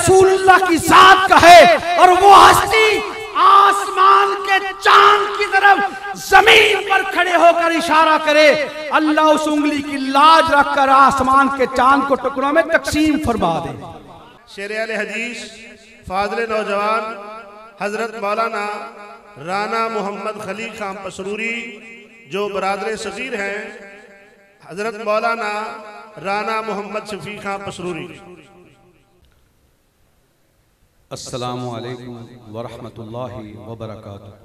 रसूलुल्लाह की जात का है और वो हस्ती आसमान के चांद की तरफ जमीन पर खड़े होकर इशारा करे, अल्लाह उस उंगली की लाज रखकर आसमान के चांद को टुकड़ों में तकसीम फरमा दे। शेर अल हदीस फाज़िल नौजवान हजरत मौलाना राना मोहम्मद खलील खान पसरूरी जो बरादर सगीर हैं, हजरत मौलाना राना मोहम्मद शफी खान पसरूरी। अस्सलामु अलैकुम वरहमतुल्लाहि वबरकातुहू।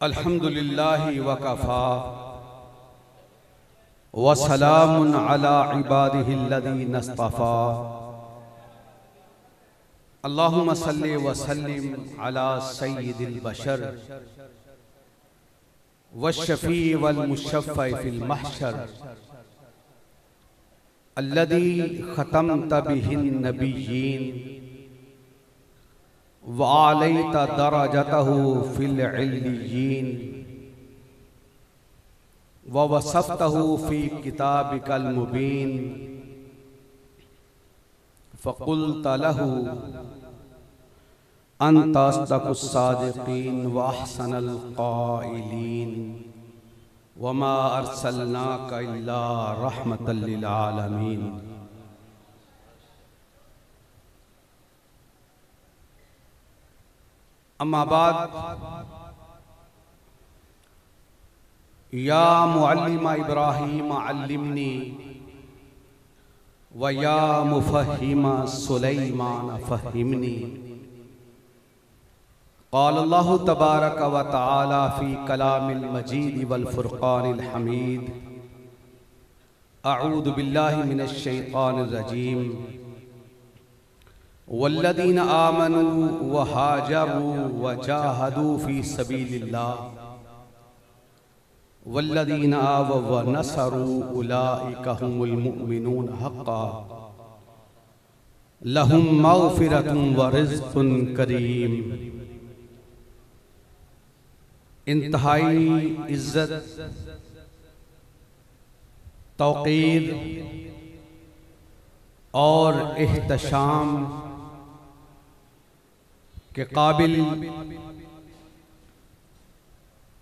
अल्हम्दुलिल्लाहि वकफ़ा वसलामुन अला इबादिहिल्लज़ीना इस्तफ़ा। अल्लाहुम्मा सल्लि व सल्लिम अला सय्यिदिल बशर वश्शफ़ी वल मुशफ़्फ़अ फ़िल महशर अल्लज़ी ख़तमत बिहिन नबिय्यीन व आलैत दरजतहु फ़िल इल्लिय्यीन व वसफ़तहु फ़ी किताबिकल मुबीन फ़क़ुल्त लहू अंत अस्दक़ुस सादिक़ीन व अहसनल क़ाइलीन व मा अर्सलनाका इल्ला रहमतल लिल आलमीन। अम्मा बाद, या मुअल्लिमा इब्राहीम अल्लिमनी व या मुफ़हिमा सुलैमान फ़हिमनी। क़ाल अल्लाहु तबारक व तआला फ़ी कलामिल मजीद वल फ़ुरक़ानिल हमीद। अऊज़ु बिल्लाहि मिनश शैतानिर रजीम। वल्लज़ीना आमनू व हाजरू व जाहदू फ़ी सबीलिल्लाह वल्लज़ीना आवौ व नसरू उलाइका हुमुल मुमिनून हक़्क़ा लहुम मग़फ़िरतुन व रिज़्क़ुन करीम। इंतहाई इज़्ज़त, तौक़ीर और एहतशाम के काबिल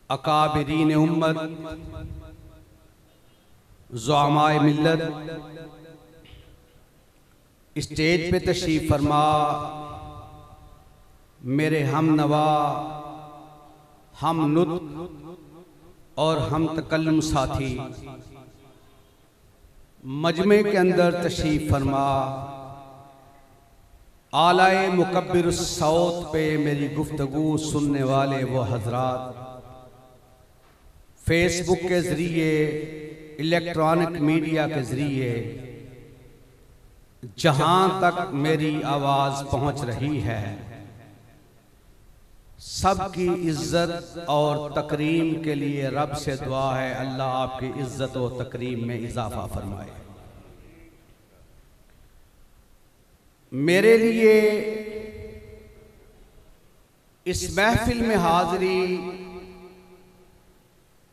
अकाबिरीन उम्मत, ज़ुअमाए मिल्लत, स्टेज पे तशरीफ़ फरमा मेरे हम नवा, हम नुत्क़ और हम तकल्लुम साथी, मजमे के अंदर तशरीफ़ फरमा आलाए मुकब्बिरुस सौत पे मेरी गुफ्तगू सुनने वाले वो हजरात, फेसबुक के ज़रिए, इलेक्ट्रॉनिक मीडिया के ज़रिए जहाँ तक मेरी आवाज़ पहुँच रही है, सबकी इज़्ज़त और तकरीम के लिए रब से दुआ है, अल्लाह आपकी इज़्ज़त और तकरीम में इजाफ़ा फरमाए। मेरे लिए इस महफिल में हाज़री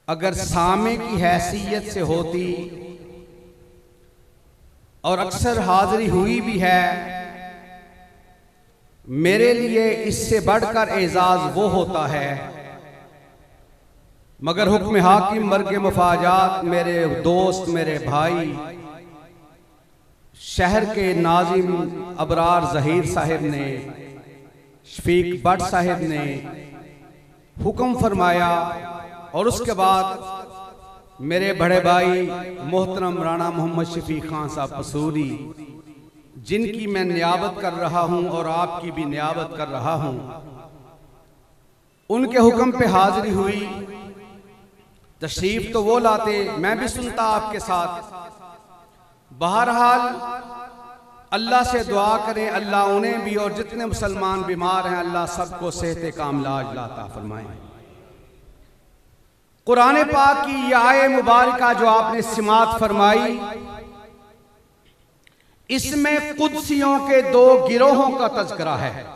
अगर सामे की हैसियत से होती, और अक्सर हाज़री हुई भी है, मेरे लिए इससे बढ़कर एजाज़ वो होता है। मगर हुक्म हाकिम मर्ग मफाजात मेरे दोस्त, मेरे भाई, शहर के नाजिम अबरार ज़हीर साहिब ने, शफीक भट्ट साहिब ने हुक्म फरमाया, और उसके बाद मेरे बड़े भाई मोहतरम राणा मोहम्मद शफी खान साहब पसूरी, जिनकी मैं नियाबत कर रहा हूं और आपकी भी नियाबत कर रहा हूं, उनके हुक्म पे हाजिरी हुई। तशरीफ तो वो लाते, मैं भी सुनता आपके साथ। बहरहाल अल्लाह से दुआ करें, अल्लाह उन्हें भी और जितने मुसलमान बीमार हैं, अल्लाह सबको सेहत कामलाज लाता फरमाए। कुरान पाक की यह आये मुबारका जो आपने सिमात फरमाई, इसमें कुद्सियों के दो गिरोहों का तज़किरा है।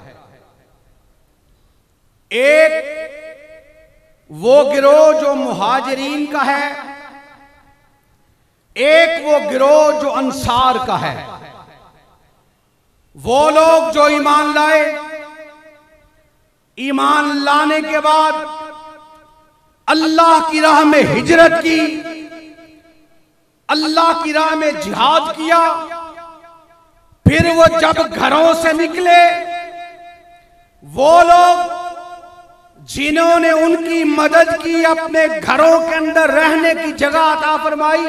एक वो गिरोह जो मुहाजिरीन का है, एक वो गिरोह जो अंसार का है। वो लोग जो ईमान लाए, ईमान लाने के बाद अल्लाह की राह में हिजरत की, अल्लाह की राह में जिहाद किया, फिर वो जब घरों से निकले, वो लोग जिन्होंने उनकी मदद की, अपने घरों के अंदर रहने की जगह अता फरमाई,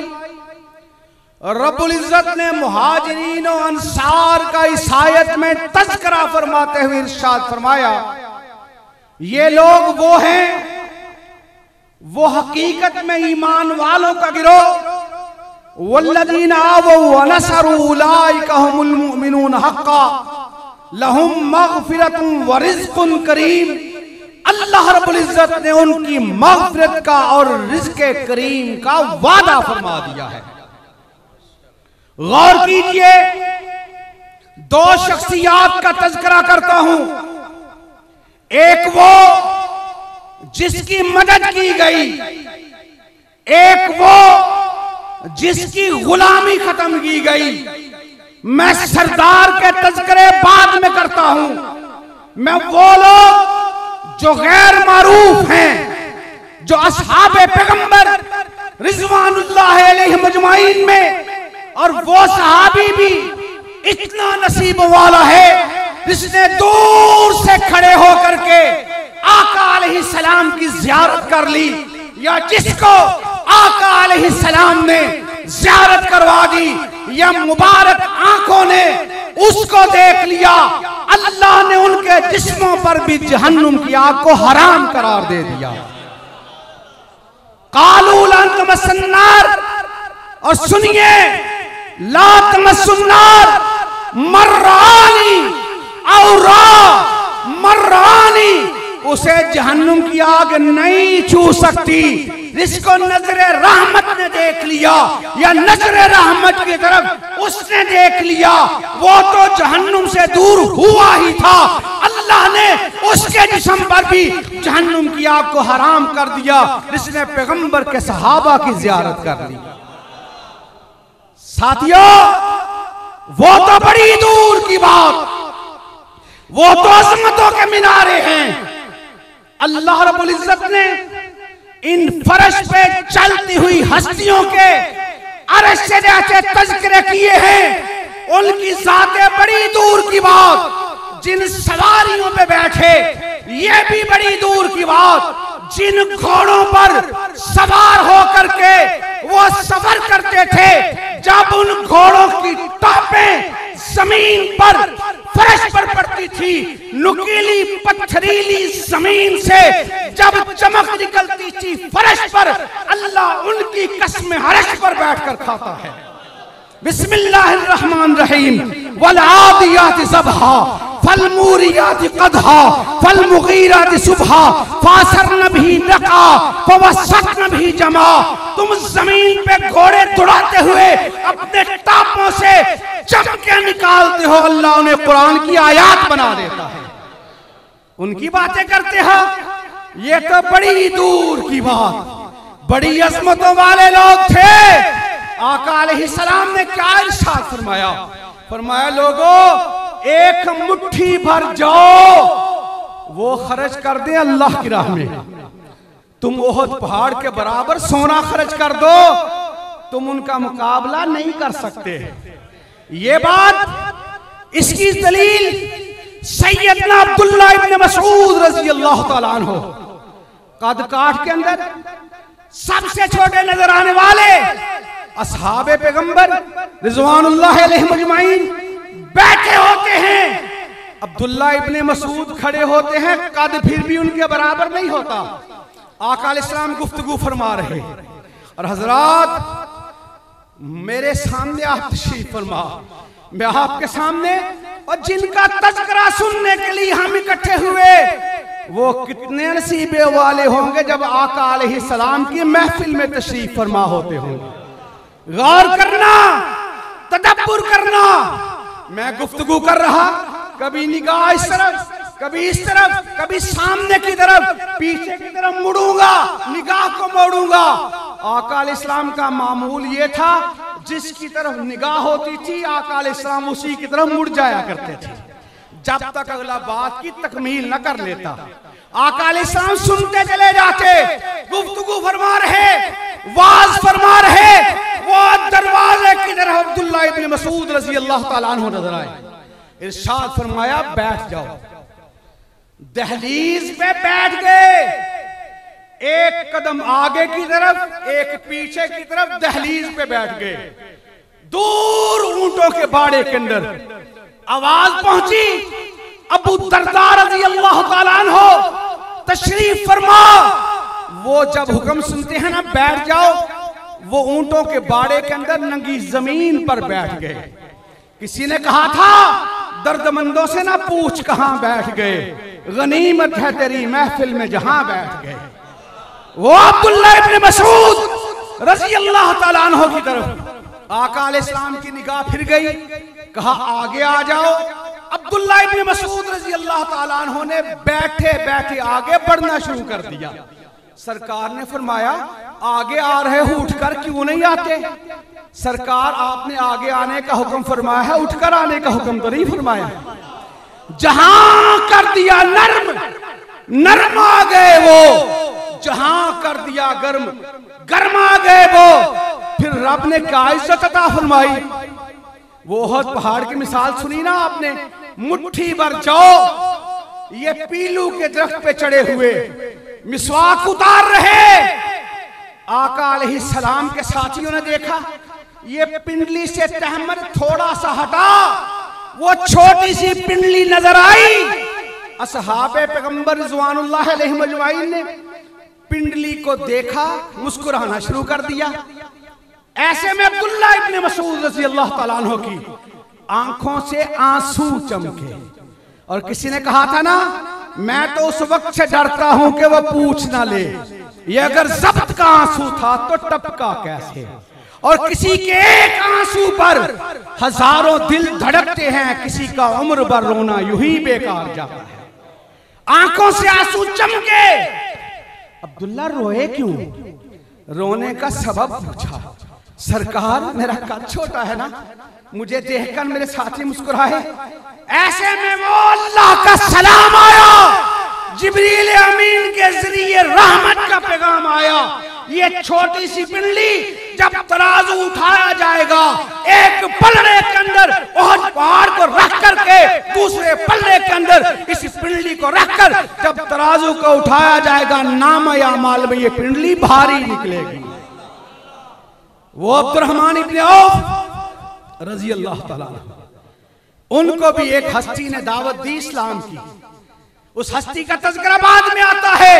रब्बुल इज्जत ने मुहाजिरीन और अंसार का इस आयत में तज़किरा फरमाते हुए इरशाद फरमाया, ये लोग वो हैं, वो हकीकत में ईमान वालों का गिरोह। वल्लज़ीना आवौ व नसरू उलाइका हुमुल मुमिनून हक़्क़ा लहुम मग़फ़िरतुन व रिज़्क़ुन करीम। अल्लाह रब्बुल इज्जत ने उनकी मग़फ़िरत का और रिज़्क़े करीम का वादा फरमा दिया है। गौर कीजिए, दो शख्सियात का तज़किरा करता हूं। एक वो जिसकी मदद की गई, एक वो जिसकी गुलामी खत्म की गई। मैं सरदार के तज़किरे बाद में करता हूं। मैं वो लोग जो गैर मारूफ हैं, जो असहाबे पैगंबर रिज़वानुल्लाह अलैहिम अजमाइन में, और वो सहाबी भी इतना नसीब वाला है जिसने दूर से खड़े होकर के आका अलैहिस्सलाम की ज़ियारत कर ली, या जिसको आका अलैहिस्सलाम ने ज़ियारत करवा दी, या मुबारक आंखों ने उसको देख लिया। अल्लाह ने उनके जिस्मों पर भी जहन्नुम की आग को हराम करार दे दिया। कालू ला तमस्सन्नार, और सुनिए, ला तमस्सुन्नार मर्रानी औरा मर्रानी, उसे जहन्नुम की आग नहीं छू सकती। जिसको नजरे रहमत ने देख लिया, या नजरे रहमत की तरफ उसने देख लिया, वो तो जहन्नुम से दूर हुआ ही था। अल्लाह ने उसके जिस्म पर भी जहन्नुम की आग को हराम कर दिया, जिसने पैगंबर के सहाबा की ज़ियारत कर ली। साथियों, वो तो बड़ी दूर की बात, वो तो अज़मतों के मिनारे हैं। अल्लाह रब्बुल इज्जत ने इन फर्श पे चलती हुई हस्तियों के अर्श से जैसे तज़किरे किए हैं, उनकी ज़ातें बड़ी दूर की बात। जिन सवारियों पे बैठे, ये भी बड़ी दूर की बात। जिन घोड़ों पर सवार होकर के वो सफर करते थे, जब उन घोड़ों की टापें जमीन पर फर्श पर पड़ती थी, नुकीली पत्थरीली जमीन से जब चमक निकलती थी फर्श पर, अल्लाह उनकी कसमें हर्श पर बैठकर खाता है। बिस्मिल्लाहिर्रहमानिर्रहीम। वल आदियाति ज़बहा फलमूरियाति क़दहा फलमुगीराति सुबहा फासरन भी नक़ा फवस्सतन भी जमा। तुम जमीन पे घोड़े दौड़ाते हुए अपने टापों से चमके निकालते हो, अल्लाह उन्हें कुरान की आयत बना देता है। उनकी बातें करते हो, ये तो बड़ी दूर की बात। बड़ी अज़मतों वाले लोग थे। आका अलैहिस्सलाम ने क्या इरशाद फरमाया? फरमाया, लोगों एक मुट्ठी भर जाओ, वो खर्च कर दे अल्लाह की राह में। तुम ओहद पहाड़ के बराबर सोना खर्च कर दो, तुम उनका मुकाबला नहीं कर सकते। ये बात, इसकी दलील सैयदना अब्दुल्लाह इब्न मसऊद रज़ी अल्लाह तआला अन्हु, कद काठ के अंदर सबसे छोटे नजर आने वाले असहाबे पैगंबर रिज़वानुल्लाह अलैहिम अजमाइन बैठे होते हैं। अब्दुल्लाह इब्ने मसूद खड़े होते हैं, कद फिर भी उनके बराबर नहीं होता। आका अलैहिस्सलाम गुफ्तगू फरमा रहे, और हजरात मेरे सामने आप तशरीफ फरमा, मैं आपके सामने, और जिनका तज़किरा सुनने के लिए हम इकट्ठे हुए, वो कितने नसीबे वाले होंगे जब आका अलैहिस्सलाम की महफिल में तशरीफ फरमा होते होंगे। गौर करना, तदब्बुर करना। मैं गुफ्तगू कर रहा, कभी निगाह इस तरफ, कभी इस तरफ, कभी सामने की तरफ, पीछे की तरफ मुड़ूंगा, निगाह को मोड़ूंगा। आका अलैहिस्सलाम का मामूल ये था, जिसकी तरफ निगाह होती थी आका अलैहिस्सलाम उसी की तरफ मुड़ जाया करते थे, जब तक अगला बात की तकमील न कर लेता। आका अलैहिस्सलाम सुनते चले जाते, गुफ्तगू फरमा रहे, वाज फरमा रहे, वो दरवाजे की तरफ अब्दुल्लाह इब्न मसूद रज़ी अल्लाह ताला अन्हु नजर आए। इरशाद फरमाया बैठ जाओ। दहलीज पे बैठ गए, एक कदम आगे की तरफ, एक पीछे की तरफ, दहलीज पे बैठ गए। दूर ऊंटों के बाड़े के अंदर आवाज पहुंची, अबू दरदा रज़ी अल्लाह ताला अन्हु तशरीफ फरमा। वो जब हुक्म सुनते हैं ना बैठ जाओ, वो ऊंटों के बाड़े के अंदर नंगी जमीन पर बैठ गए। किसी ने कहा था दर्दमंदों से ना पूछ कहां बैठ गए, गनीमत है तेरी महफिल में जहां बैठ गए। वो अब्दुल्लाह इब्न मसूद रज़ी अल्लाह ताला अन्हु की तरफ आका अलैहिस्सलाम की निगाह फिर गई, कहा आगे आ जाओ। अब्दुल्लाह इब्न मसूद रज़ी अल्लाह ताला अन्हु ने बैठे बैठे आगे बढ़ना शुरू कर दिया। सरकार ने फरमाया आगे आ रहे हो, उठकर क्यों नहीं आते? सरकार आपने आगे आने का हुक्म फरमाया है, उठकर आने का हुक्म तो नहीं फरमाया। जहां कर दिया नर्म, नर्म आ गए वो, जहां कर दिया गर्म, गर्म आ गए वो। फिर रब ने क्या इज्जत अता फरमाई। वो ओहद पहाड़ की मिसाल सुनी ना आपने, मुट्ठी भर जाओ, ये पीलू के दरख्त पे चढ़े हुए मिसवाक उतार रहे। आका अलैहिस्सलाम के साथियों ने देखा, ये पिंडली से तहमर थोड़ा सा हटा, वो छोटी सी पिंडली नजर आई। असहाबे पैगंबर रिज़वानुल्लाह अलैहिम अजमाइन ने पिंडली को देखा, मुस्कुराना शुरू कर दिया। ऐसे में अब्दुल्लाह इब्न मसूद रज़ी अल्लाह ताला अन्हु की आंखों से आंसू चमके। और किसी ने कहा था ना, मैं तो उस वक्त से डरता हूं कि वह पूछ ना ले, ये अगर ज़ब्त का आंसू था तो टपका कैसे। और किसी के एक आंसू पर हजारों दिल धड़कते हैं, किसी का उम्र भर रोना यूं ही बेकार जाता है। आंखों से आंसू चमके। अब्दुल्ला रोए क्यों? रोने का सबब पूछा। सरकार मेरा कद छोटा है ना, मुझे देखकर मेरे साथी मुस्कुराए। ऐसे में वो अल्लाह का सलाम आया, जिब्रील अमीन के जरिए रहमत का पैगाम आया। ये छोटी सी पिंडली जब तराजू उठाया जाएगा, एक पलड़े के अंदर ओहद पहाड़ को रख करके दूसरे पलड़े के अंदर इस पिंडली को रखकर जब तराजू को उठाया जाएगा, नाम या माल में ये पिंडली भारी निकलेगी। वो अब्दुर्रहमान इब्न औफ रज़ी अल्लाह ताला, उनको भी एक हस्ती ने दावत दी इस्लाम की। उस हस्ती का तज़किरा बाद में आता है।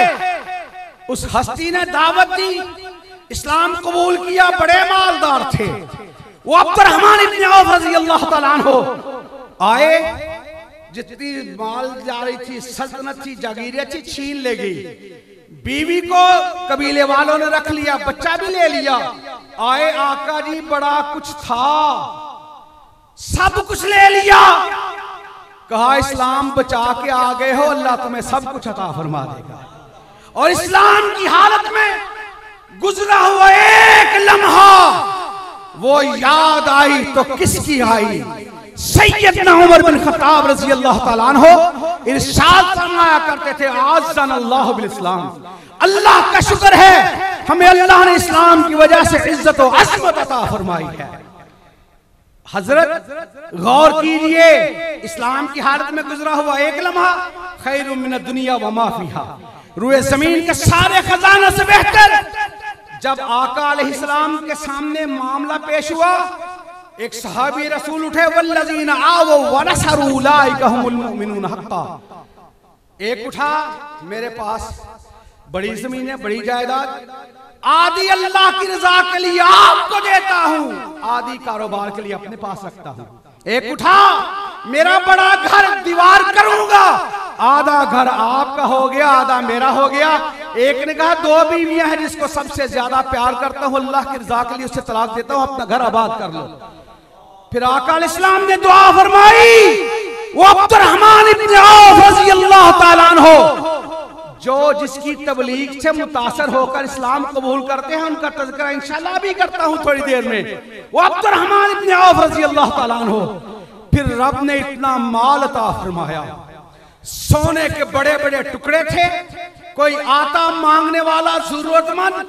उस हस्ती ने दावत दी, इस्लाम कबूल किया, बड़े मालदार थे। वो अब्दुर्रहमान इब्न औफ रज़ी अल्लाह ताला अन्हु आए, जितनी माल जा रही थी, सल्तनत थी, जागीरें थी, छीन ले गई। बीवी को कबीले वालों ने रख लिया, बच्चा भी ले लिया। आए आका जी, बड़ा कुछ था, सब कुछ ले लिया। कहा इस्लाम बचा के आ गए हो, अल्लाह तुम्हें सब कुछ अता फरमा देगा। और इस्लाम की हालत में गुजरा हुआ एक लम्हा वो याद आई तो किसकी आई? सैयदना उमर बिन खत्ताब रज़ी अल्लाह ताला अन्हु इरशाद फरमाया करते थे, आज़न अल्लाह बिल इस्लाम, अल्लाह का शुक्र है हमें अल्लाह ने इस्लाम की वजह से इज्जत और अज़मत अता फरमाई है। हजरत गौर कीजिए, इस्लाम की हालत में गुजरा हुआ एक लम्हा खैरुम मिन दुनिया व मा फीहा, रुए जमीन के सारे खजाना से बेहतर। जब आका अलैहिस्सलाम के सामने मामला पेश हुआ, एक सहाबी रसूल उठे, वल्लज़ीना आवौ व नसरू उलाइका हुमुल मुमिनून हक़्क़ा। एक उठा, मेरे पास बड़ी जमीन है, बड़ी जायदाद, आदि अल्लाह की रजा के लिए आपको देता हूं, आदि कारोबार के लिए अपने पास रखता हूं। एक उठा, मेरा बड़ा घर दीवार करूंगा, आधा घर आपका हो गया, आधा मेरा हो गया। एक ने कहा, दो बीवियां हैं, जिसको सबसे ज्यादा प्यार करता हूं, अल्लाह की रजा के लिए उसे तलाक देता हूं, अपना घर आबाद कर लो। फिर आका अलैहिस्सलाम ने दुआ फरमाई, वो अब्दुर्रहमान इब्न औफ रज़ी अल्लाह ताला अन्हु, जो जिसकी तबलीग से मुतासर होकर इस्लाम कबूल करते हैं, उनका तज़किरा इंशाअल्लाह भी करता हूं थोड़ी देर में। वो अब्दुर्रहमान इब्न औफ रज़ी अल्लाह ताला अन्हु, फिर रब ने इतना माल अता फरमाया, सोने के बड़े बड़े टुकड़े थे। कोई आता मांगने वाला जरूरतमंद,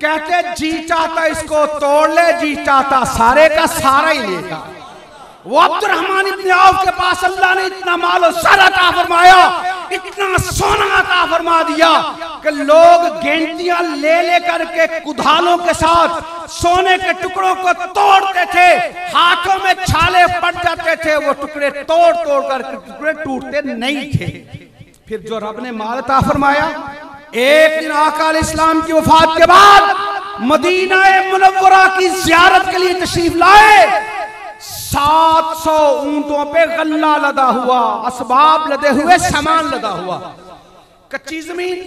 कहते जी चाहता इसको तोड़ ले, जी चाहता सारे का सारा ही लेगा। वो अब्दुर्रहमान इब्न औफ के पास अल्लाह ने इतना माल और सारा अता फरमाया, इतना सोना अता फरमा दिया कि लोग गेंटियां ले ले करके कुदालों के साथ सोने के टुकड़ों को तोड़ते थे, हाथों में छाले पड़ जाते थे, वो टुकड़े तोड़ तोड़ कर टुकड़े टूटते नहीं थे। फिर जो रब ने माल अता फरमाया, एक दिन आका अलैहिस्सलाम की वफात के बाद मदीना मुनव्वरा की ज़ियारत के लिए तशरीफ लाए। 700 ऊंटों पे गल्ला लदा हुआ, असबाब लदे हुए, सामान लदा हुआ, कच्ची जमीन,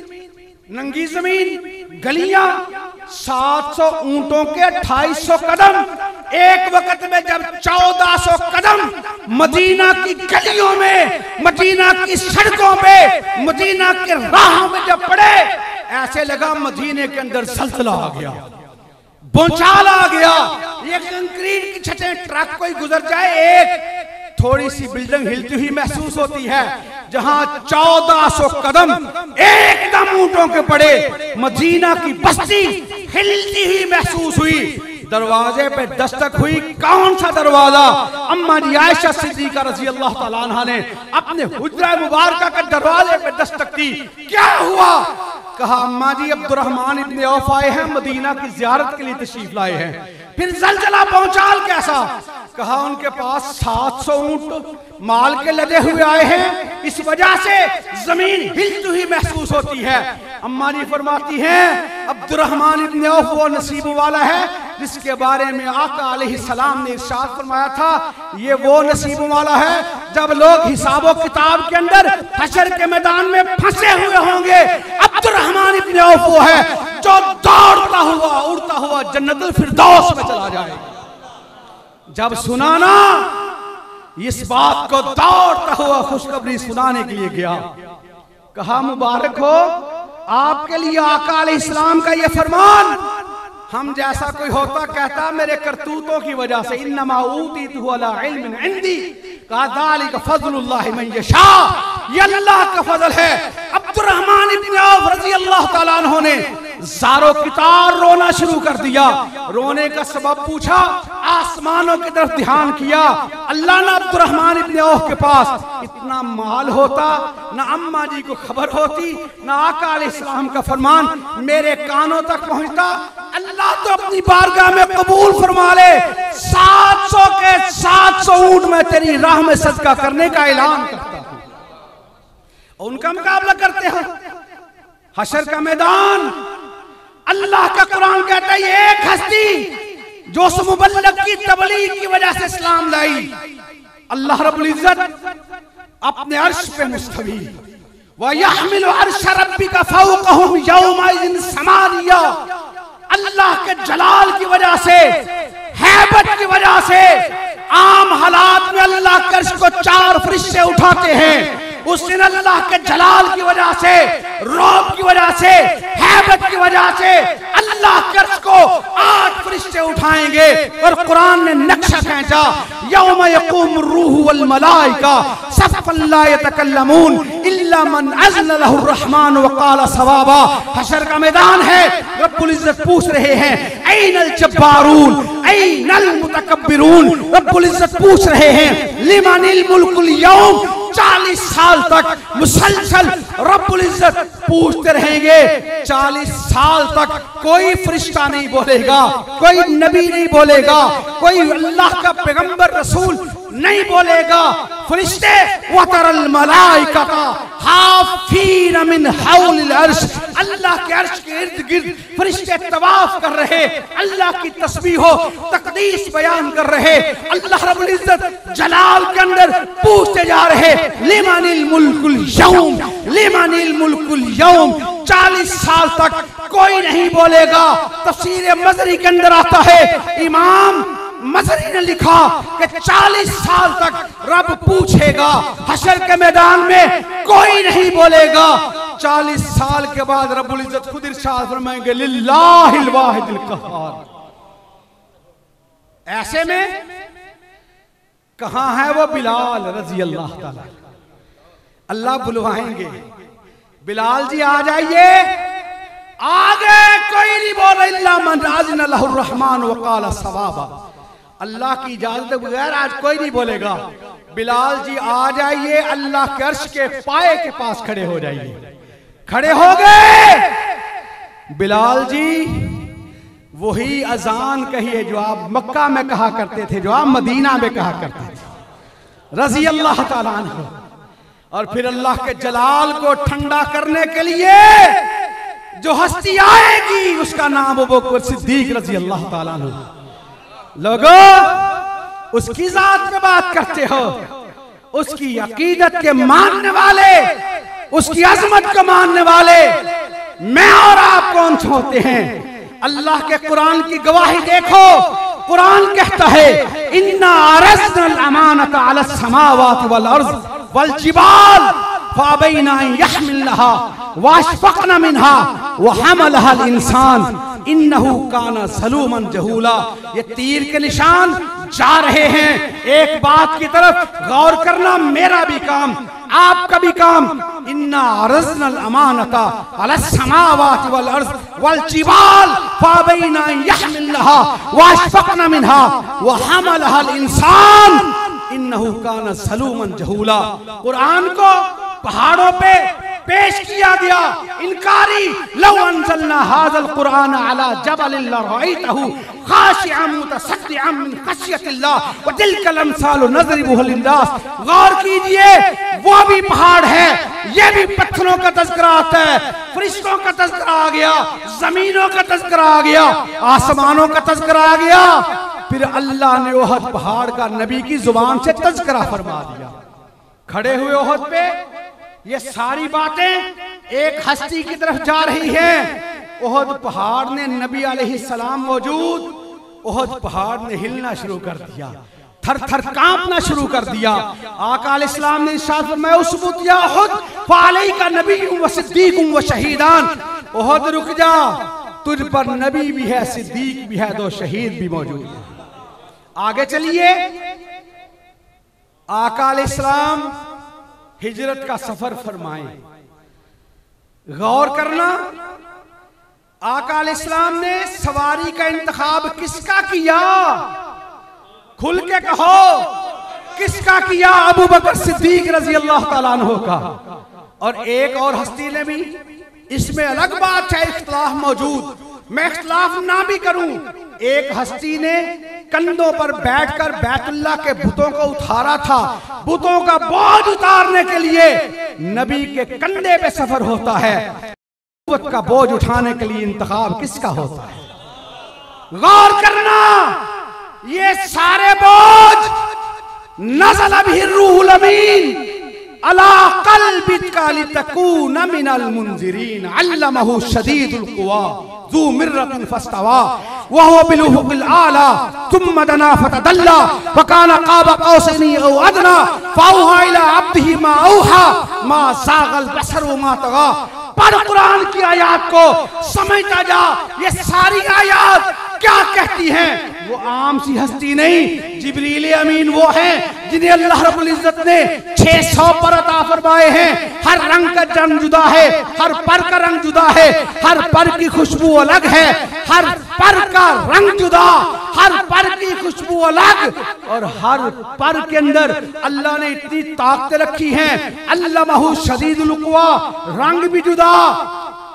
नंगी जमीन, गलियां, 700 ऊंटों के 250 कदम। एक वक्त में जब 1400 कदम मदीना की गलियों में, मदीना की सड़कों पे, मदीना के राहों में जब पड़े, ऐसे लगा मदीने के अंदर जलजला आ गया, भूचाल आ गया। ये कंक्रीट की छतें, ट्रक कोई गुजर जाए, एक थोड़ी सी बिल्डिंग हिलती हुई महसूस होती है। जहां 1400 कदम एकदम ऊंटों के पड़े, मदीना की बस्ती हिलती हुई महसूस हुई। दरवाजे पे दस्तक हुई, कौन सा दरवाजा? अम्मा जी आयशा सिद्दीका रज़ी अल्लाह ताला अन्हा ने अपने हुजरा मुबारका के दरवाजे पे दस्तक दी। क्या हुआ? कहा अम्मा जी अब्दुर्रहमान इब्न औफ आए हैं, मदीना की ज़ियारत के लिए तशरीफ लाए हैं। फिर जलजला पहुंचाल कैसा? कहा उनके पास 700 ऊंट माल के लदे हुए आए हैं, इस वजह से जमीन हिलती हुई महसूस होती है। अम्मा जी फरमाती हैं अब्दुर्रहमान इब्न औफ वो नसीब वाला है जिसके बारे में आका अलैहिस्सलाम ने इरशाद फरमाया था, ये वो नसीब वाला है जब लोग हिसाबो किताब के अंदर हशर के मैदान में फंसे हुए होंगे। अब्दुर्रहमान इब्न औफ वो है जो दौड़ता हुआ, उड़ता हुआ जन्नतुल फिरदौस में चला जाएगा। जब सुना ना इस बात को, दौड़ता हुआ खुशखबरी सुनाने के लिए गया। कहा मुबारक हो आपके लिए आका अलैहिस्सलाम का ये फरमान। हम जैसा कोई होता कहता मेरे करतूतों की वजह से, इन्नमा ऊतीतुहु अला इल्मिन इंदी, कहा ज़ालिका फ़ज़्लुल्लाहि मन यशा, ये अल्लाह का फजल है। अब्दुर्रहमान इब्न औफ रज़ी अल्लाह ताला अन्हु ने ज़ारो कितार रोना शुरू कर दिया। रोने का सबब पूछा, आसमानों की तरफ ध्यान किया। अल्लाह ना अब्दुर्रहमान इब्न औफ के पास इतना माल होता, ना अम्मा जी को खबर होती, ना आका अलैहिस्सलाम का फरमान मेरे कानों तक पहुंचता। अल्लाह तो अपनी बारगाह में कबूल फरमा ले, 700 के 700 ऊंट में तेरी राह में सदका करने का ऐलान करता हूं। उनका मुकाबला करते हैं हशर का मैदान। अल्लाह का कुरान कहता है ये एक हस्ती जो उस मुबल्लिग की तबलीग की वजह से इस्लाम लाई, अल्लाह रब्बुल इज्जत अपने अर्श पे मुस्तवी, व यहमिलु अर्श रब्बिका फौकहुम यौमइज़िन समानिया। अल्लाह के जलाल की वजह से, हैबत की वजह से, आम हालात में अल्लाह के अर्श को 4 फरिश्ते उठाते हैं। उस दिन अल्लाह के जलाल की वजह से, रौब की वजह से, हैबत की वजह से अल्लाह के अर्श को 8 फरिश्ते उठाएंगे। और कुरान ने नक्शा खींचा, यौम यक़ूमु रूहु वल मलाइका सफ़्फ़न ला यतकल्लमून इल्ला मन अज़्न लहु रहमान व क़ाल सवाबा। हशर का मैदान है। रब्बुल इज्जत पूछ रहे हैं ऐनल जब्बारून ऐनल मुतकब्बिरून। रब्बुल इज्जत पूछ रहे हैं लिमनिल मुल्कुल यौम। 40 साल तक मुसलसल रब्बुल इज्जत पूछते रहेंगे। 40 साल तक कोई फरिश्ता नहीं बोलेगा, कोई नबी नहीं बोलेगा, कोई अल्लाह का पैगंबर रसूल नहीं बोलेगा। फरिश्ते वतरल मलाइकता हाफीन मिन हौलिल अर्श। अल्लाह के अर्श के इर्द गिर्द फरिश्ते तवाफ कर रहे, अल्लाह की तस्बीह हो तकदीस बयान कर रहे। अल्लाह रब्बुल इज्जत जलाल के अंदर पूछते जा रहे लिमनिल मुल्कुल यौम, लिमनिल मुल्कुल यौम। 40 साल तक कोई नहीं बोलेगा। तफसीर मज़री के अंदर आता है इमाम मजरी ने लिखा कि 40 साल तक रब पूछेगा, हशर के मैदान में कोई नहीं बोलेगा। 40 साल के बाद रब्बुल इज्जत खुद इरशाद फरमाएंगे लिल्लाहिल वाहिदिल कहार। ऐसे में कहां है वो बिलाल रजी अल्लाह ताला। अल्लाह बुलवाएंगे, बिलाल जी आ जाइए। आगे कोई नहीं बोले इल्ला मन अज़िन लहुर रहमान व क़ाल सवाबा। अल्लाह की इजाजत के बगैर आज कोई नहीं बोलेगा। बिलाल जी आ जाइए, अल्लाह के अर्श के पाए के पास खड़े हो जाइए। खड़े हो गए बिलाल जी, वही अजान कहिए जो आप मक्का में कहा करते थे, जो आप मदीना में कहा करते थे, रजी अल्लाह ताला अन्हु। और फिर अल्लाह के जलाल को ठंडा करने के लिए जो हस्ती आएगी उसका नाम अबू बकर सिद्दीक रजी अल्लाह ताला अन्हु। लोगों, उसकी जात में बात करते हो, उसकी अकीदत के मानने वाले, उसकी अजमत को मानने वाले मैं और आप कौन से होते हैं? अल्लाह के कुरान की गवाही देखो। कुरान कहता है इन्ना अरज़नल अमानत अला समावाति वल अर्ज़ वल जिबाल फअबैना अन यहमिलहा वअशफक़ना मिनहा वहमलहा अल इंसान इन्नहु काना ज़लूमन जहूला। ये तीर के निशान जा रहे हैं एक बात की तरफ। गौर करना, मेरा भी काम, आपका भी काम। इन्ना अरज़नल अमानता अला समावाति वल अर्ज़ वल जिबाल फअबैना अन यहमिलहा वअशफक़ना मिनहा वहमलहा अल इंसान इन्नहु काना ज़लूमन जहूला। कुरान को पहाड़ों पे पेश किया गया इनकारी। लौ अंज़लना हाज़ल कुरान अला जबलिन लरअयतहु खाशिअन मुतसद्दिअन मिन खश्यतिल्लाह व तिलकल अमसालु नज़रिबुहा लिन्नास। गौर कीजिए, वो भी पहाड़ है, ये भी पत्थरों का तज़किरा आता है, फरिश्तों का तज़किरा आ गया, जमीनों का तज़किरा आ गया, आसमानों का तज़किरा आ गया। फिर अल्लाह ने ओहद पहाड़ का नबी की जुबान से तज़किरा फरमा दिया। खड़े हुए ओहद पे ये सारी बातें एक हस्ती की तरफ जा रही हैं। ओहद पहाड़ ने नबी अलैहिस्सलाम मौजूद, ओहद पहाड़ ने हिलना शुरू कर दिया, थर थर कांपना शुरू कर दिया। आका अलैहिस्सलाम ने इरशाद फरमाया उसबुत या ओहद फअलैका नबिय्युन व सिद्दीकुन व शहीदान। ओहद रुक जा, तुझ पर नबी भी है, सिद्दीक भी है, 2 शहीद भी मौजूद हैं। आगे चलिए, आका अलैहिस्सलाम हिजरत का सफर फरमाए। गौर करना, आका अलैहिस्सलाम ने सवारी का इंतखाब किसका किया? खुल के कहो, किसका किया? अबू बकर सिद्दीक रजी अल्लाह ताला अन्हु का। और एक और हस्ती ने भी, इसमें अलग बात है, इख्तिलाफ मौजूद, मैं इख्तिलाफ ना भी करूं। एक हस्ती ने कंधों पर बैठकर बैतुल्लाह के बुतों को उतारा था। बुतों का बोझ उतारने के लिए नबी के कंधे पे सफर होता है, बुत का बोझ उठाने के लिए इंतखाब किसका होता है? गौर करना, ये सारे बोझ नज़ल बिही रूहुल अमीन अला क़ल्बिका लितकूना मिनल मुनज़िरीन अल्लमहु शदीदुल क़ुवा ज़ू मिर्रतिन फस्तवा व हुवा बिल उफ़ुक़िल आला सुम्मा दना फ़तदल्ला व काना क़ाब क़ौसैनि औ अदना फ़अौहा इला अब्दिही मा औहा मा ज़ाग़ल बसर व मा तग़ा। पढ़ कुरान की आयत को, समझता जा, ये सारी आयत क्या कहती हैं? वो आम सी हस्ती नहीं, जिब्रील अमीन वो हैं जिन्हें अल्लाह रब्बुल इज्जत ने 600 पर अता फरमाए हैं। हर रंग का रंग जुदा है, हर पर का रंग जुदा है, हर पर की खुशबू अलग है, हर पर का रंग जुदा, हर पर की खुशबू अलग, और हर पर के अंदर अल्लाह ने इतनी ताकत रखी हैं। अल्लमहु शदीदुल क़ुवा, रंग भी जुदा,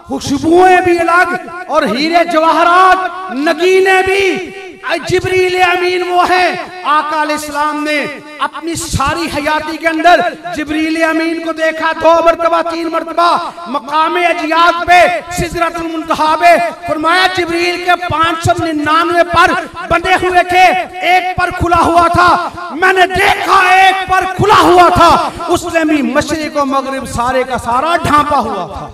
खुशबुएं भी अलग, और हीरे जवाहरात नगीने भी। जिब्रील अमीन वो हैं। आका अलैहिस्सलाम ने अपनी सारी हयाती के अंदर जिब्रील अमीन को देखा 2 मरतबा 3 मरतबा मकाम अजियात पे सिदरतुल मुंतहा पे। फरमाया जिब्रील के 599 पर बंधे हुए थे, एक पर खुला हुआ था। मैंने देखा एक पर खुला हुआ था, उसने भी मशरिक और मगरिब सारे का सारा ढांपा हुआ था।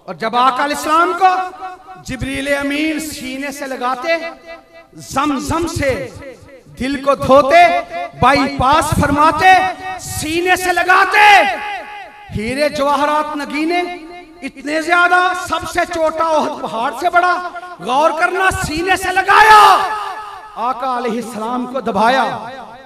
और जब आका अलैहिस्सलाम को जिब्रील अमीन सीने से लगाते, जमजम से दिल को धोते, बाईपास फरमाते, सीने से लगाते, हीरे जवाहरात नगीने इतने ज्यादा, सबसे छोटा ओहद पहाड़ से बड़ा, गौर करना, सीने से लगाया, आका अलैहिस्सलाम को दबाया।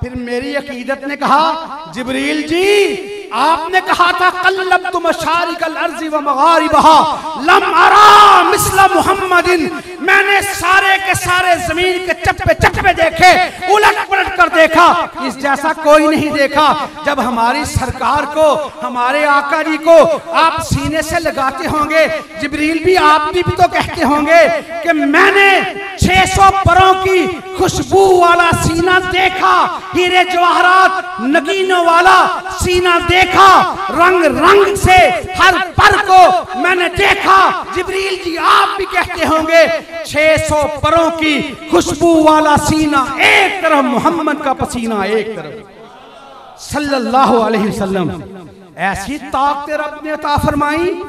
फिर मेरी अकीदत ने कहा, जिब्रील जी आपने कहा था कल्लबतु मशारिकल अर्ज़ि व मगारिबहा लम अरा मिस्ल मुहम्मदिन, मैंने सारे के सारे जमीन के चप्पे चप्पे देखे, उलट पलट कर देखा, इस जैसा कोई नहीं देखा। जब हमारी सरकार को, हमारे आका जी को आप सीने से लगाते होंगे, जिब्रील भी आप भी तो कहते होंगे कि मैंने 600 परों की खुशबू वाला सीना देखा, हीरे जवाहरात नगीनों वाला सीना देखा, रंग रंग से हर पर को मैंने देखा। जिब्रील जी आप भी कहते होंगे 600 परों की खुशबू वाला सीना एक तरफ, मोहम्मद का पसीना एक तरफ, सल्लल्लाहु अलैहि वसल्लम। ऐसी ताकतें रब ने अता फरमाई।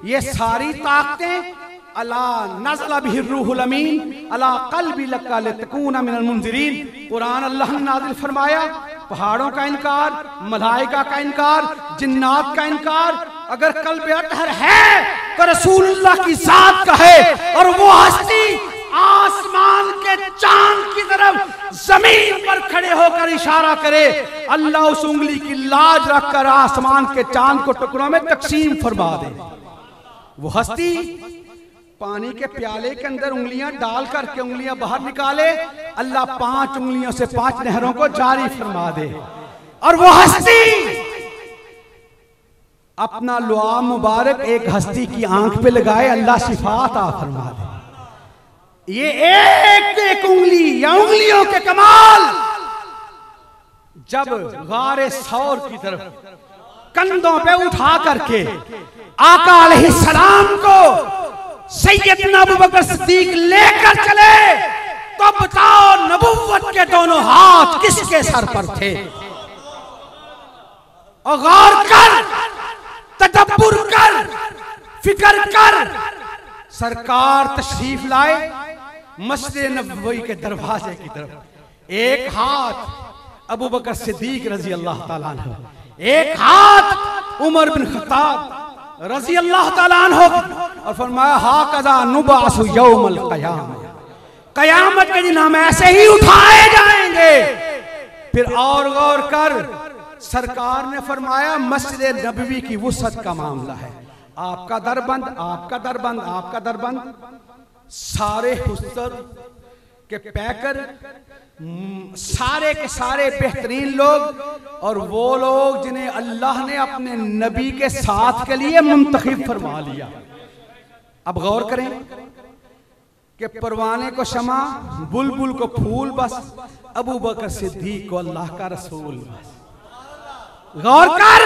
ये सारी ताकतें अला नज़ला बिही रूहुल अमीन अला क़ल्बि लका लितकूना मिनल मुंज़िरीन, कुरान अल्लाह ने नाज़िल फरमाया। पहाड़ों का इनकार, मलाइका का इनकार, जिन्नात का इनकार, अगर कल्ब अतहर है तो रसूलुल्लाह की जात का है। और वो हस्ती आसमान के चांद की तरफ जमीन पर खड़े होकर इशारा करे, अल्लाह उस उंगली की लाज रखकर आसमान के चांद को टुकड़ों में तकसीम फरमा दे। वो हस्ती पानी के प्याले के अंदर उंगलियां डाल करके उंगलियां बाहर निकाले, अल्लाह 5 उंगलियों से 5 नहरों को जारी फरमा दे। और वो हस्ती अपना लुआ मुबारक एक हस्ती की आंख पे लगाए, अल्लाह शिफात आ फरमा दे। ये एक एक उंगली या उंगलियों के कमाल जब गारे सौर की तरफ कंधों पे उठा करके आका अलैहिस्सलाम को सैयदना अबू बकर सिद्दीक लेकर चले, तो बताओ नबुव्वत के दोनों हाथ किसके सर पर थे? और गौर कर, तदब्बुर कर, फिक्र कर। सरकार तशरीफ लाए मस्जिद नबवी के दरवाजे की तरफ, एक हाथ अबू बकर सिद्दीक रजी अल्लाह ताला अन्हु, एक हाथ उमर बिन खत्ताब रजी अल्लाह ताला अन्हु, और फरमाया हाकज़ा नुबासु यौमल क़यामा, कयामत के दिन हम ऐसे ही उठाए जाएंगे। फिर और गौर कर, सरकार ने फरमाया मस्जिद नबवी की वुसअत का मामला है, आपका दर बंद, आपका दर बंद, आपका दर बंद। सारे हुस्तर के पैकर, सारे के सारे बेहतरीन लोग, और वो लोग जिन्हें अल्लाह ने अपने नबी के साथ के लिए मुंतखब फरमा लिया। अब गौर करें कि परवाने को शमा, बुलबुल को फूल, बस अबू बकर सिद्दीक को अल्लाह का रसूल बस। गौर कर,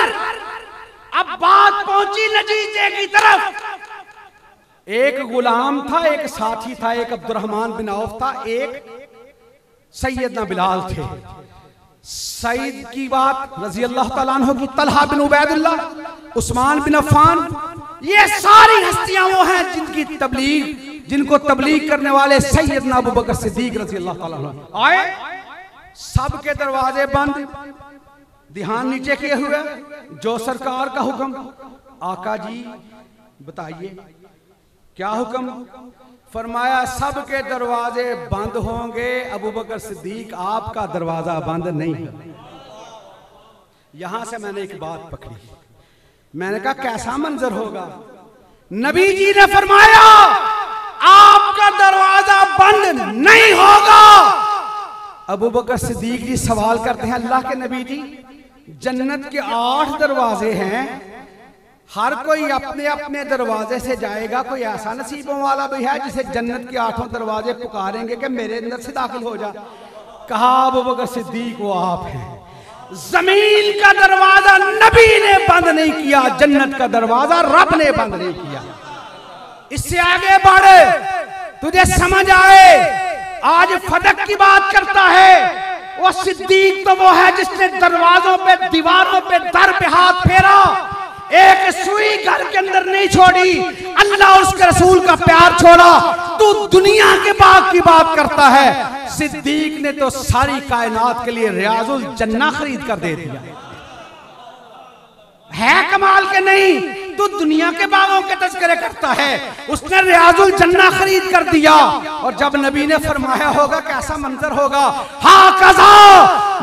अब बात पहुंची नतीजे की तरफ। एक गुलाम था, एक साथी था, एक अब्दुर्रहमान बिन औफ था, एक सैयदना बिलाल थे। सईद की बात रजी अल्लाह ताला अन्हु की, तलहा बिन उबैदुल्लाह, उस्मान बिन अफ़्फ़ान, ये सारी हस्तियां वो हैं जिनकी तबलीग, जिनको तबलीग करने वाले सैयदना अबू बकर सिद्दीक रजी अल्लाह ताला अन्हु आए। सबके दरवाजे बंद, ध्यान नीचे किए हुए, जो सरकार का हुक्म। आका जी बताइए क्या हुक्म? फरमाया सबके दरवाजे बंद होंगे, अबू बकर सिद्दीक आपका दरवाजा बंद नहीं है। यहां से मैंने एक बात पकड़ी, मैंने कहा कैसा मंजर होगा? नबी जी ने फरमाया आपका दरवाजा बंद नहीं होगा। अबू बकर सिद्दीक जी सवाल करते हैं, अल्लाह के नबी जी जन्नत के 8 दरवाजे हैं, हर कोई अपने अपने दरवाजे से जाएगा, कोई ऐसा नसीबों वाला भी है जिसे जन्नत के 8 दरवाजे पुकारेंगे कि मेरे अंदर से दाखिल हो जा? कहा अबू बकर सिद्दीक वो आप हैं। जमीन का दरवाजा नबी ने बंद नहीं किया, जन्नत का दरवाजा रब ने बंद नहीं किया। इससे आगे बढ़े, तुझे समझ आए। आज फदक की बात करता है, वो सिद्दीक तो वो है जिसने दरवाजों पे, दीवारों पे, दर पे हाथ फेरा, एक सुई घर के अंदर नहीं छोड़ी, अल्लाह और उसके रसूल का प्यार छोड़ा, तू दुनिया के बाग की बात करता है। सिद्दीक ने तो सारी कायनात के लिए रियाजुल जन्ना खरीद कर दे दिया। है कमाल के नहीं? तू दुनिया के बागों के तज़किरे करता है, उसने रियाजुल जन्ना खरीद कर दिया। और जब नबी ने फरमाया होगा कैसा मंजर होगा, हा कज़ा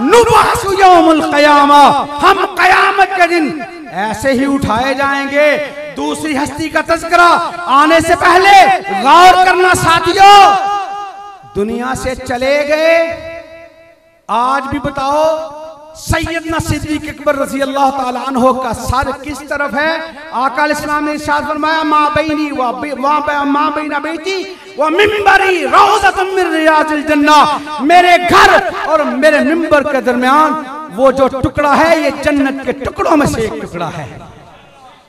नुबअसु यौमुल क़यामा, हम क़यामत के दिन ऐसे ही उठाए जाएंगे। दूसरी हस्ती का तज़किरा आने से पहले गौर करना साथियों, दुनिया से चले गए, आज भी बताओ सैयदना सिद्दीक अकबर रज़ी अल्लाह ताला अन्हु का सर किस तरफ है? आका इस्लाम ने इरशाद फरमाया, मा बैनी मा बैना बैती व मिंबरी रौज़तुम मिन रियाजिल जन्ना, मेरे घर और मेरे मिंबर के दरमियान वो जो टुकड़ा है ये जन्नत के टुकड़ों में से एक टुकड़ा है।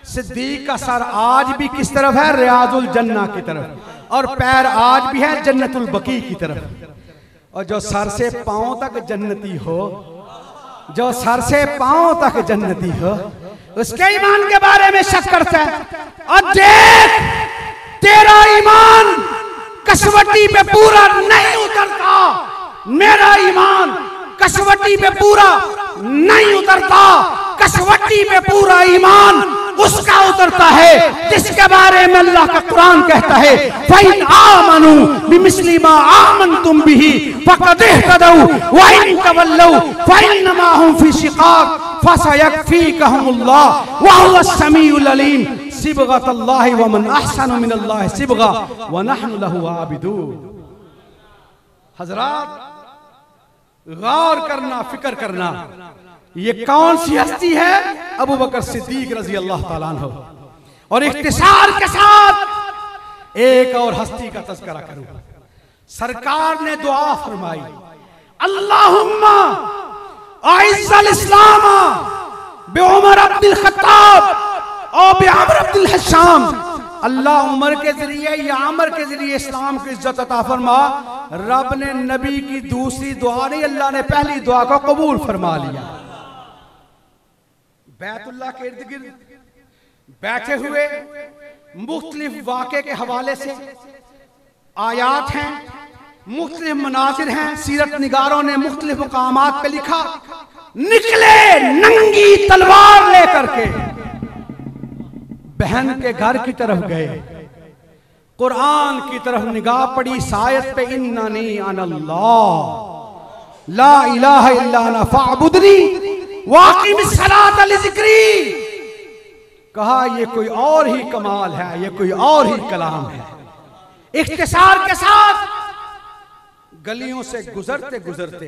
सिद्दीक का सर आज भी किस तरफ है? रियाजुल जन्ना की तरफ, और पैर आज भी है जन्नतुल बकी की तरफ। और जो सर से पांव तक जन्नती हो, जो सर से पांव तक जन्नती हो, उसके ईमान के बारे में शक करता है। और देख, तेरा ईमान कसवटी पे पूरा नहीं उतरता, मेरा ईमान कसवटी पे पूरा नहीं उतरता। कसवटी पे पूरा ईमान उसका उतरता है जिसके बारे में अल्लाह का कुरान कहता है, फ़इन आमनू बिमिस्लि मा आमनतुम बिही फ़क़द इह्तदौ व इन तवल्लौ फ़इन्नमा हुम फ़ी शिक़ाक़ फ़सयक्फ़ीकहुमुल्लाह व हुवस समीउल अलीम सिबग़तुल्लाहि व मन अहसनु मिनल्लाहि सिबग़ा व नहनु लहु आबिदून। हज़रात, गौर करना, फिक्र करना, ये कौन सी हस्ती है? अबू बकर सिद्दीक रज़ी अल्लाह ताला अन्हु। और इख्तिसार के साथ एक और हस्ती का तज़किरा करूं। सरकार ने दुआ फरमाई, अल्लाहुम्मा आइज़्ज़ल इस्लाम बिउमर अब्दुल खत्ताब और बिअमर अब्दुल हश्शाम। अल्लाह उमर के जरिए या अमर के जरिए इस्लाम की इज्जत अता फरमा। रब ने नबी की दूसरी दुआ नहीं, अल्लाह ने पहली दुआ को कबूल फरमा लिया। बैतुल्लाह के इर्द गिर्द बैठे हुए मुख्तलिफ वाक़े के हवाले से आयात हैं, मुख्तलिफ मनाजिर हैं, सीरत निगारों ने मुख्तलिफ मकामात पे लिखा। निकले नंगी तलवार लेकर के बहन के घर की तरफ गए, कुरान की तरफ निगाह पड़ी, सायत पे इन्ननी अनल्लाह ला इलाहा इल्ला अना फअबुदनी वाक़िमिस सलात लिज़िक्री। कहा ये कोई और ही कमाल है, ये कोई और ही कलाम है। इख्तिसार के साथ गलियों से गुजरते गुजरते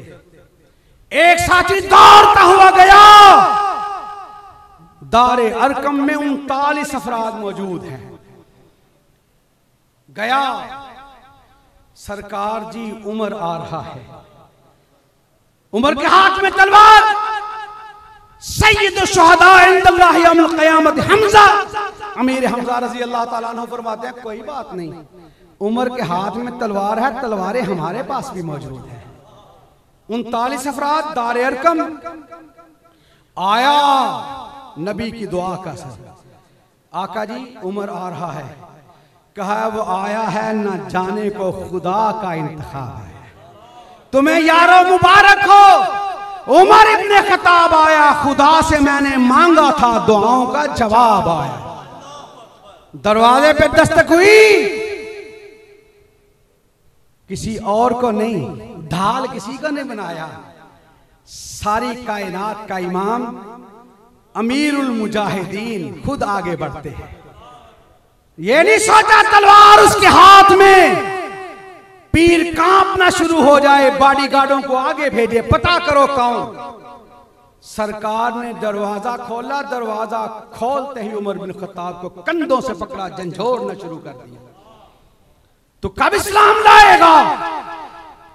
एक साथी दौड़ता हुआ गया। दारे अरकम में 39 अफराद मौजूद हैं। गया, सरकार जी उमर आ रहा है, उमर के हाथ में तलवार। सैयद शुहदा इंदल्लाहि यौमुल क़यामत हमजा, अमीर हमजा रज़ी अल्लाह ताला अन्हु फरमाते हैं, कोई बात नहीं, उमर के हाथ में तलवार है, तलवारें हमारे पास भी मौजूद है। 39 अफराद दारे अरकम आया। नबी की दुआ का असर, आका जी उमर आ रहा है। कहा वो आया है न जाने को खुदा का इंतखाब है, तुम्हें यारो मुबारक हो। उमर इब्ने खत्ताब आया, खुदा से मैंने मांगा था, दुआओं का जवाब आया। दरवाजे पे दस्तक हुई, किसी और को नहीं, ढाल किसी का नहीं बनाया, सारी कायनात का इमाम अमीरुल मुजाहिदीन खुद आगे बढ़ते हैं। ये नहीं सोचा तलवार उसके हाथ में, पीर कांपना शुरू हो जाए, बॉडीगार्डों को आगे भेजे, पता करो कौन। सरकार ने दरवाजा खोला, दरवाजा खोलते ही उमर बिन खत्ताब को कंधों से पकड़ा, झंझोड़ना शुरू कर दिया। तो कब इस्लाम लाएगा?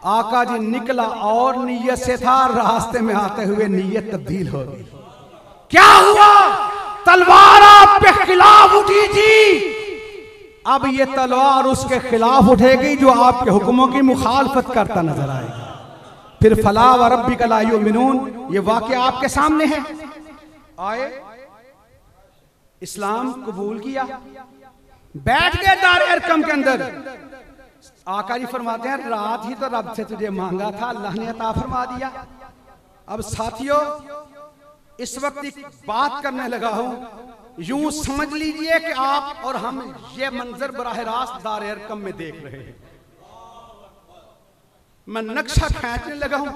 आका जी निकला और नीयत से था, रास्ते में आते हुए नीयत तब्दील हो गई। क्या हुआ? तलवार आप पे खिलाफ उठी थी, अब ये तलवार उसके खिलाफ उठेगी जो आपके हुक्मों की मुखालफत करता नजर आएगा। फिर फला व रब्बिका ला युमिनून, ये वाक़या आपके सामने है। आए इस्लाम कबूल किया, बैठ गए दार अरकम के अंदर। आका जी फरमाते हैं रात ही तो रब से तुझे मांगा था, अल्लाह ने अता फरमा दिया। अब साथियों, इस वक्त एक बात करने लगा हूं, यूं समझ लीजिए कि आप और हम ये मंजर बराह रास्त दार अरकम में देख रहे हैं। मैं नक्शा खींचने लगा हूं,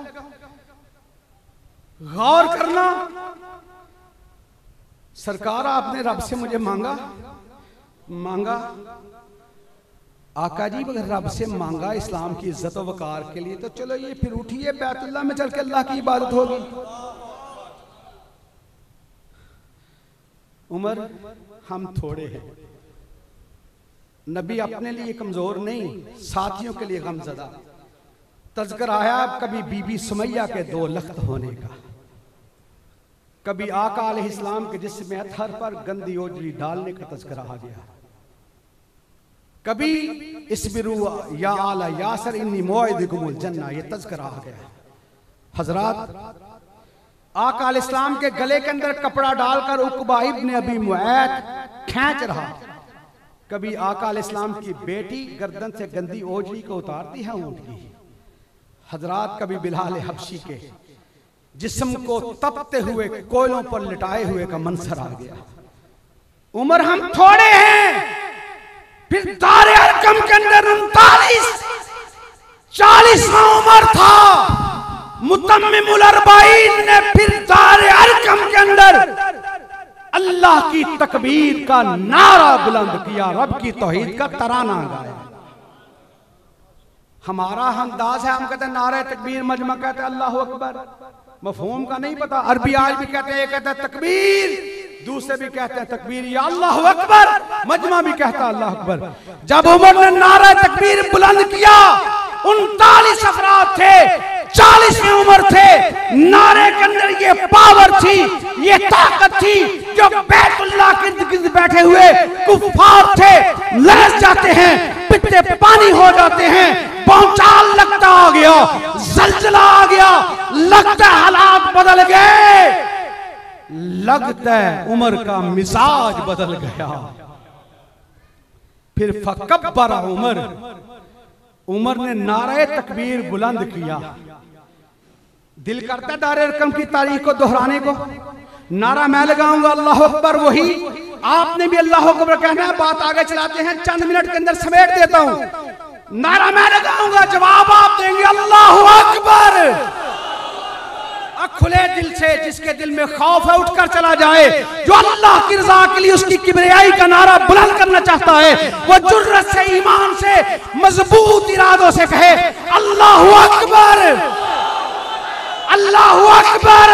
गौर करना। सरकार आपने रब से मुझे मांगा आका जी, अगर रब से मांगा इस्लाम की इज्जत और वकार के लिए, तो चलो ये फिर उठिए बैतुल्लाह में चल के अल्लाह की इबादत होगी। उमर, हम थोड़े हैं, नबी अपने लिए कमजोर नहीं, साथियों के लिए गमज़दा। तज़किरा आया कभी बीबी सुमैया के 2 लख्त होने का, कभी आका अलैहिस्सलाम के जिस्म अतहर पर गंदी ओजरी डालने का तज़किरा आ गया, कभी इस्बिरू या आला यासर इन्नी मौइदकुमुल जन्नह, ये तज़किरा आ गया। हजरात, आका अलैहिस्सलाम के गले के अंदर कपड़ा डालकर उक़बा इब्न अबी मुआत खींच रहा, कभी आका अलैहिस्सलाम की बेटी गर्दन से गंदी ओजरी को उतारती है ऊंट की। हजरात, कभी बिलाल हबशी के जिस्म को तपते हुए कोयलों पर लिटाए हुए का मंजर आ गया। उमर, हम थोड़े हैं। फिर दार अरकम के अंदर 40 उमर था, मुतम्मिमुल अरबाईन ने फिर दार अरकम के अंदर अल्लाह की तकबीर का नारा बुलंद किया, रब की तौहीद का तराना गाया। हमारा अंदाज है, हम कहते हैं नारे तकबीर, मजमा कहते हैं अल्लाह अकबर, मफहूम का नहीं पता। अरबी आज भी कहते हैं, कहते हैं तकबीर, दूसरे भी कहते हैं तकबीर या अल्लाह अकबर, मजमा भी कहता है अल्लाह अकबर। जब उमर ने नारा तकबीर बुलंद किया, 39 अफराद थे, 40 उम्र थे, नारे के अंदर ये पावर थी, ये ताकत थी, जो बैतुल्लाह के इर्द-गिर्द बैठे हुए कुफ्फार थे, लहस जाते हैं, पित्ते पानी हो जाते हैं, भौचाल लगता आ गया, जलजला आ गया, लगता है हालात बदल गए, लगता है उमर का मिजाज बदल गया। फिर फकब्बरा उमर ने नारे तकबीर बुलंद किया। दिल करता है दार अरकम की तारीख को दोहराने को। नारा मैं लगाऊंगा अल्लाह अकबर, वही आपने भी अल्लाह अकबर कहना है। बात आगे चलाते हैं, चंद मिनट के अंदर समेट देता हूं। नारा मैं लगाऊंगा, जवाब आप देंगे अल्लाह अकबर। खुले दिल से, जिसके दिल में खौफ है उठकर चला जाए, जो अल्लाह की रजा के लिए उसकी किबरियाई का नारा बुलंद करना चाहता है, वो जुर्रत से, ईमान से, मजबूत इरादों से कहे अल्लाहु अकबर, अल्लाहु अकबर।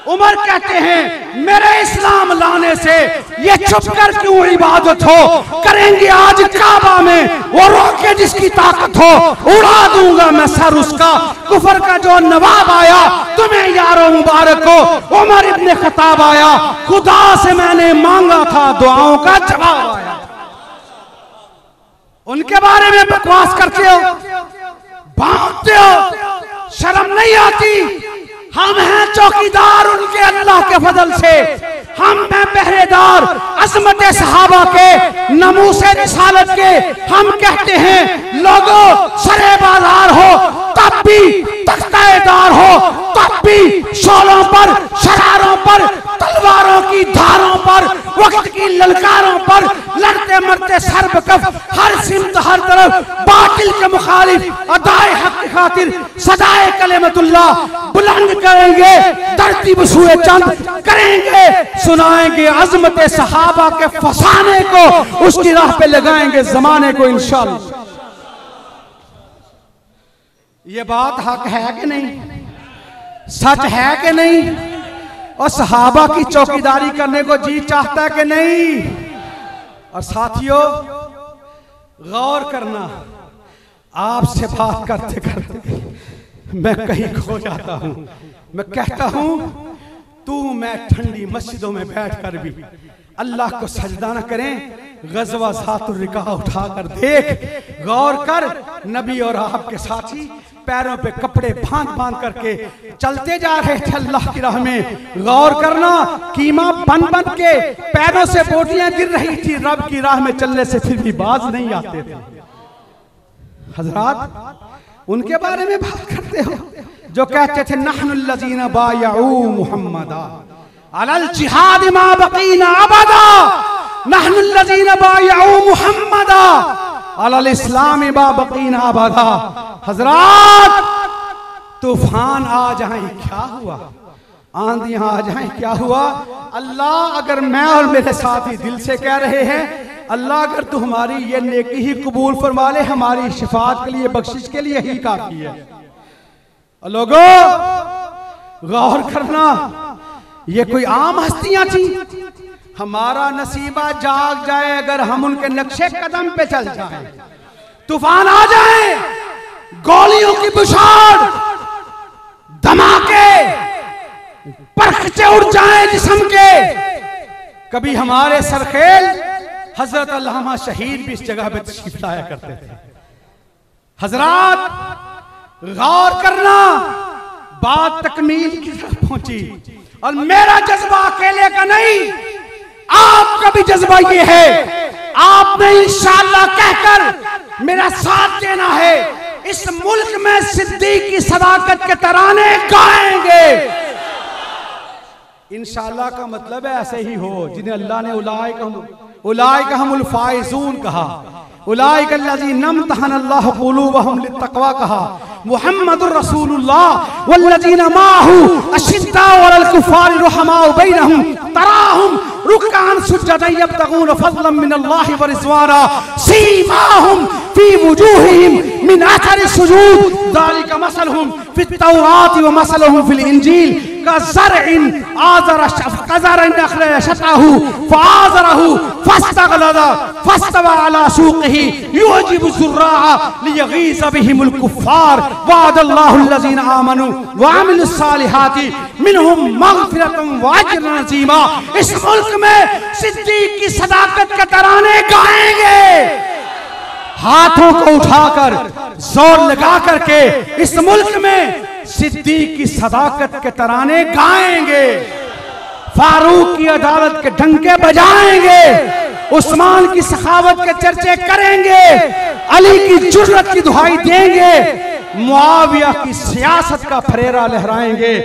उमर कहते हैं मेरे इस्लाम लाने से ये छुप कर क्यों इबादत हो, करेंगे आज काबा में, वो रोके जिसकी ताकत हो, उड़ा दूंगा मैं सर उसका। कुफर का जो नवाब आया, तुम्हें यारो मुबारक हो। उमर इब्ने खत्ताब आया, खुदा से मैंने मांगा था, दुआओं का जवाब आया। उनके बारे में बकवास करते हो, भागते हो, शर्म नहीं आती। हम हैं चौकीदार उनके अल्लाह के फजल से, हम हैं पहरेदार अज़मत सहाबा के, नमूसे रिसालत के। हम कहते हैं लोगों, सरे बाजार हो तब भी, तख्ताएदार हो तब भी, शोलों पर, शरारों पर, तलवारों की धारों पर, वक्त की ललकारों पर लड़ते मरते सरबकफ, हर सिमत हर तरफ बातिल के मुखालिफ, अदाए हक की खातिर सदाए कलेमतुल्लाह बुलंद करेंगे। धरती बसूए चंद करेंगे, सुनाएंगे अज़मत सहाबा के फसाने को, उसकी राह पे लगाएंगे जमाने को इंशाअल्लाह। ये बात हक है कि नहीं, सच है कि नहीं? और सहाबा की चौकीदारी करने को जी चाहता है कि नहीं? और साथियों, गौर करना, आपसे बात करते करते मैं कहीं खो जाता हूं। मैं कहता हूं तू मैं ठंडी मस्जिदों में बैठकर भी अल्लाह को सजदा न करें, गज़वा ज़ातुर रिकाह उठाकर देख, गौर कर, नबी और आपके साथी पैरों पे कपड़े बांध बांध करके चलते जा रहे थे अल्लाह की राह में। गौर करना, कीमा बन बन के पैरों से बोटियां गिर रही थी, रब की राह में चलने से फिर भी बाज नहीं आते थे। हजरात उनके बारे में बात करते हो जो कहते थे नहनुल लजीना बायऊ मुहम्मदा अलल जिहाद मा बकीना अबदा, नहनुल लजीना बायऊ मुहम्मदा अलल इस्लाम मा बकीना अबदा। हजरात तूफान आ जाए क्या हुआ, आंधियां आ जाए क्या हुआ, अल्लाह अगर मैं और मेरे साथी दिल से कह रहे हैं, अल्लाह अगर तू हमारी ये नेकी ही कबूल फरमा ले, हमारी शिफात के लिए, बख्शिश के लिए ही काफी है। लोगों गौर करना, ये कोई आम हस्तियां थी? हमारा नसीबा जाग जाए अगर हम उनके नक्शे कदम पे चल जाएं। तूफान आ जाए, गोलियों की बुछाड़, धमाके, परखचे उड़ जाएं जिस्म के। कभी हमारे सरखेल हजरत अल्लामा शहीद भी इस जगह पे तशरीफ लाया करते थे। हजरात गौर करना, बात तकमील की तरफ पहुंची और मेरा जज्बा अकेले का नहीं, आपका भी जज्बा ये है, आपने इंशाअल्लाह कहकर मेरा साथ देना है। इस मुल्क में सिद्दीक की सदाकत के तराने गाएंगे। इंशाअल्लाह का मतलब है ऐसे ही हो, जिन्हें अल्लाह ने उलाइका हुमुल फाइजून कहा, उलाइका अल्लज़ीना इम्तहन अल्लाह क़ुलूबहुम लित्तक़वा कहा, मुहम्मदुर रसूलुल्लाह वल्लज़ीना माअहू अशिद्दाउ अलल कुफ़ारि रुहमाउ बैनहुम तराहुम रुक्कान सुज्जदन यब्तगून फ़ज़लन मिनल्लाहि व रिज़वाना सीमाहुम फ़ी वुजूहिहिम मिन अथरि सुजूद ज़ालिका मसलहुम फ़ित तौराति व मसलहुम फ़िल इंजील कज़रइन कज़रइन अख़रज शतअहू फ़आज़रहू फ़स्तग़लज़ फ़स्तवा अला सूक़िही युअजिबु ज़ुर्राअ लियग़ीज़ बिहिमुल कुफ़्फ़ार वअदल्लाहु अल्लज़ीना आमनू व अमिलुस सालिहाति मिनहुम मग़फ़िरतुन व अज्रन अज़ीमा। इस मुल्क में सिद्दीक की सदाकत के तराने गाएंगे। हाथों को उठाकर जोर लगा करके इस मुल्क में सिद्दीक की सदाकत के तराने गाएंगे। फारूक की अदालत के डंके बजाएंगे, उस्मान की सखावत के चर्चे करेंगे, अली की जुर्रत की दुहाई देंगे, मुआविया की सियासत का फरेरा लहराएंगे।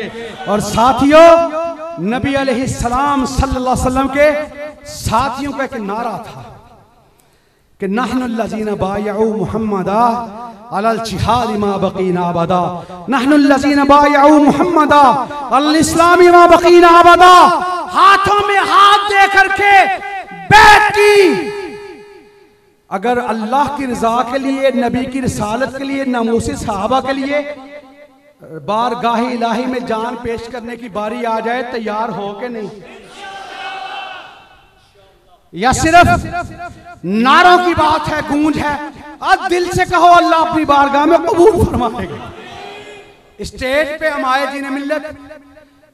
और साथियों, नबी अलैहिस्सलाम सल्लल्लाहु अलैहि वसल्लम के साथियों का एक नारा था कि नहनुल लज़ीना बायऊ मुहम्मदा अलल जिहाद मा बकीना अबदा, नहनुल लज़ीना बायऊ मुहम्मदा अलल इस्लाम मा बकीना अबदा। हाथों में हाथ दे करके बैत की, अगर अल्लाह की रजा के लिए, नबी की रिसालत के लिए, नामूस सहाबा के लिए बारगाह इलाही में जान पेश करने की बारी आ जाए, तैयार हो के नहीं? या सिर्फ नारों की बात है, गूंज है? आज दिल से कहो, अल्लाह अपनी बारगाह में कबूल फरमाएगा। स्टेज पे हमारे जी ने मिल्लत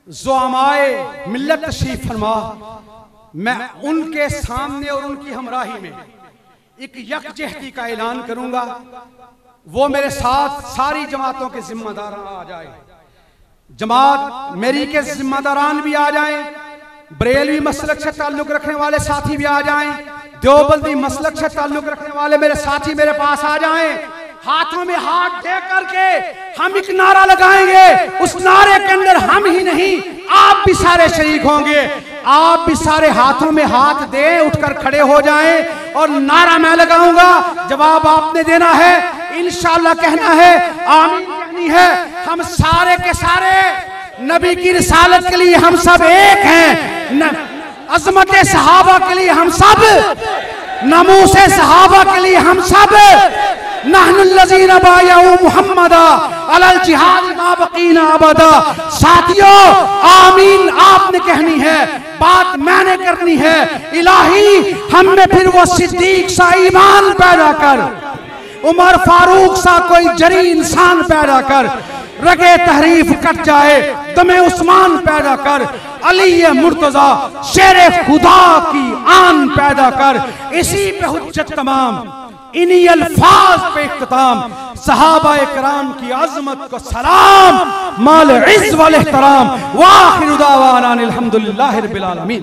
ज़ुआमाए मिल्लत तशरीफ फरमा, मैं उनके सामने और उनकी हमराही में एक यकजहती का ऐलान करूंगा। वो मेरे साथ सारी जमातों के जिम्मेदार आ जाए, जमात मेरी के जिम्मेदारान भी आ जाएं, बरेलवी मसलक से ताल्लुक रखने वाले साथी भी आ जाएं, देवबंदी मसलक से ताल्लुक रखने वाले मेरे साथी मेरे पास आ जाएं। हाथों में हाथ दे करके हम एक नारा लगाएंगे। उस नारे के अंदर हम ही नहीं, आप भी सारे शरीक होंगे। आप भी सारे हाथों में हाथ दे, उठकर खड़े हो जाएं और नारा मैं लगाऊंगा, जवाब आपने देना है, इंशाअल्लाह कहना है, आमीन कहनी है। हम सारे के सारे नबी की रिसालत के लिए हम सब एक हैं, अज़मत सहाबा के लिए हम सब, नमूस सहाबा के लिए हम सब, नहनुल लज़ीना बायऊ मुहम्मदा अलल जिहाद मा बकीना अबदा। साथियों, आमीन आपने कहनी है, बात मैंने करनी है। इलाही हम में फिर वो सिद्दीक सा ईमान पैदा कर, उमर फारूक सा कोई जरी इंसान पैदा कर, रगे तहरीफ कट जाए दमे उस्मान पैदा कर, अली मुर्तजा शेर खुदा की आन पैदा कर। इसी पे हुज्जत तमाम इन्हीं अल्फाज पे इख्तिताम, सहाबा इकराम की अजमत को सलाम, माल इज़्ज़ वल एहतराम, व आखिरु दावाना अनिल हम्दुलिल्लाहि रब्बिल आलमीन।